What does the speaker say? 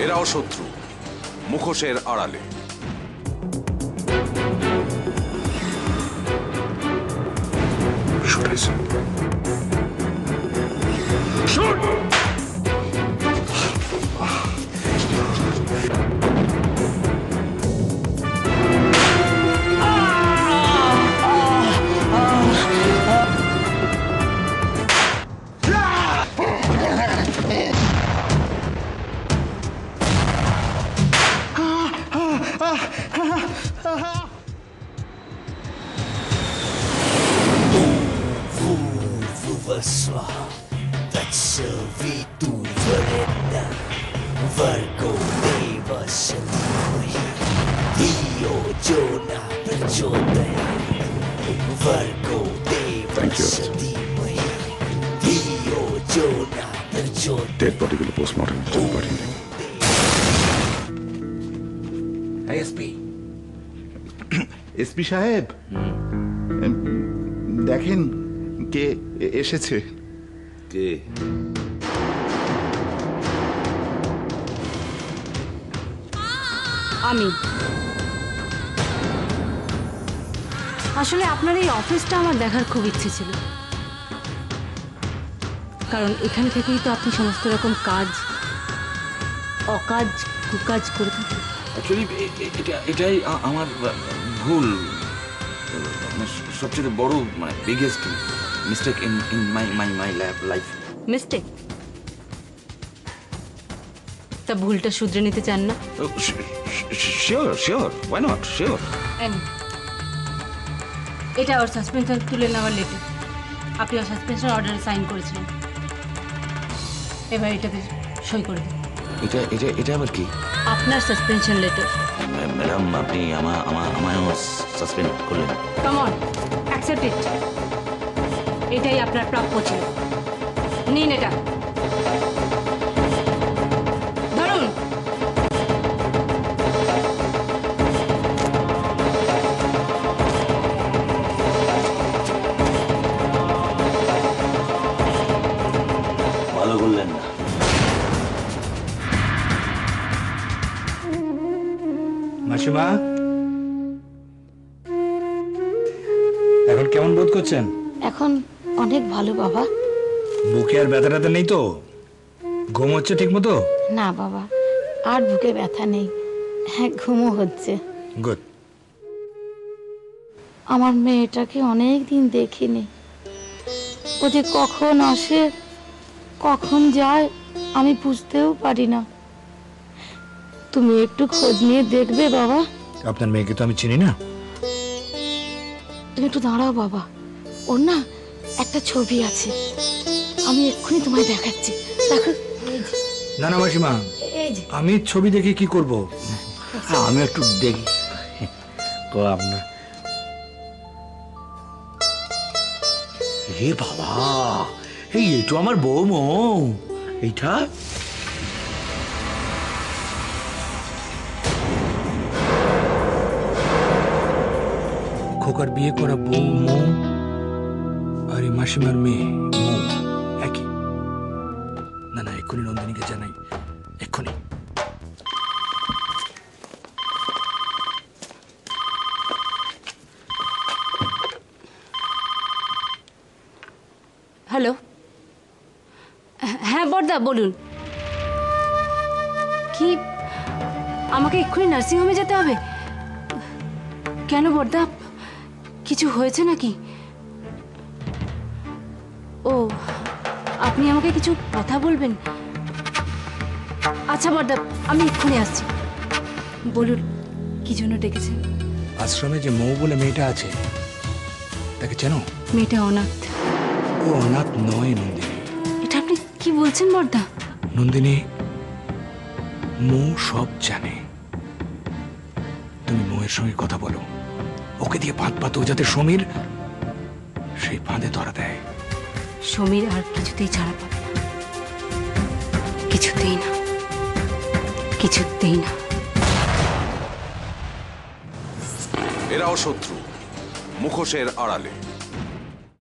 এরাও শত্রু, মুখোশের আড়ালে। ডেড বডিগুলো পোস্টমর্টমের জন্য পাঠিয়ে দিন। এসপি সাহেব, দেখেন কে এসেছে। কে? আমি। আসলে আপনার এই অফিসটা আমার দেখার খুব ইচ্ছে ছিল, কারণ এখান থেকেই তো আপনি সমস্ত রকম কাজ, অকাজ, কুকাজ করে থাকেন। অ্যাকচুয়ালি এটাই আমার ভুল, সবচেয়ে বড়, মানে biggest mistake in my life. Mistake? তা ভুলটা শুধরে নিতে চান না? Sure, why not, sure. এটা ওর সাসপেনশন তুলে নেওয়ার লেটার। আপনি ওর সাসপেনশন অর্ডারে সাইন করেছিলেন, এবার এটাতে সই করে দিন। এটা আবার কি? আপনার সাসপেনশন লেটার। ম্যাডাম, আপনি আমায়ও সাসপেন্ড করলেন। Come on, accept it. এটাই আপনার প্রাপ্য ছিল। নিন এটা, ধরুন। ভালো করলেন না। মাসিমা, এখন কেমন বোধ করছেন? এখন অনেক ভালো বাবা। বুকে আর ব্যথা ট্যাথা নেই তো? ঘুম হচ্ছে ঠিক মতো? না বাবা, আর বুকে ব্যথা নেই, হ্যাঁ ঘুমও হচ্ছে। গুড। আমার মেয়েটাকে অনেক দিন দেখিনি, ও যে কখন আসে কখন যায় আমি বুঝতেও পারি না। তুমি একটু খোঁজ নিয়ে দেখবে বাবা। আপনার মেয়েকে তো আমি চিনি না। তুমি একটু দাঁড়াও বাবা, ওর না একটা ছবি আছে, আমি এক্ষুনি তোমায় দেখাচ্ছি। দেখো। না না মাসিমা, এই যে আমি ছবি দেখে কি করব? আমি একটু দেখি তো আপনার। হে বাবা, এই তো আমার বৌমা। এইটা খোকার বিয়ে করা বউ মৌ আর এই মাসিমার মেয়ে মৌ একই। না না, এক্ষুনি নন্দিনীকে জানাই, এক্ষুনি। হ্যালো, হ্যাঁ বড়দা বলুন। কি, আমাকে এক্ষুনি নার্সিংহোমে যেতে হবে? কেন বড়দা, কিছু হয়েছে নাকি? ও, আপনি আমাকে কিছু কথা বলবেন? আচ্ছা বড়দা, আমি এক্ষুনি আসছি। বলুন, কি জন্য ডেকেছেন? আশ্রমে যে মৌ বলে মেয়েটা আছে, তাকে চেনো? মেয়েটা অনাথ। ও অনাথ নয় নন্দিনী। এটা আপনি কি বলছেন বড়দা? নন্দিনী, মৌ সব জানে। তুমি মৌয়ের সঙ্গে কথা বলো, ওকে দিয়ে ফাঁদ পাতো যাতে সমীর সেই ফাঁদে ধরা দেয়। সমীর আর কিছুতেই ছাড়া পাবে না, কিছুতেই না, কিছুতেই না। এরাও শত্রু, মুখোশের আড়ালে।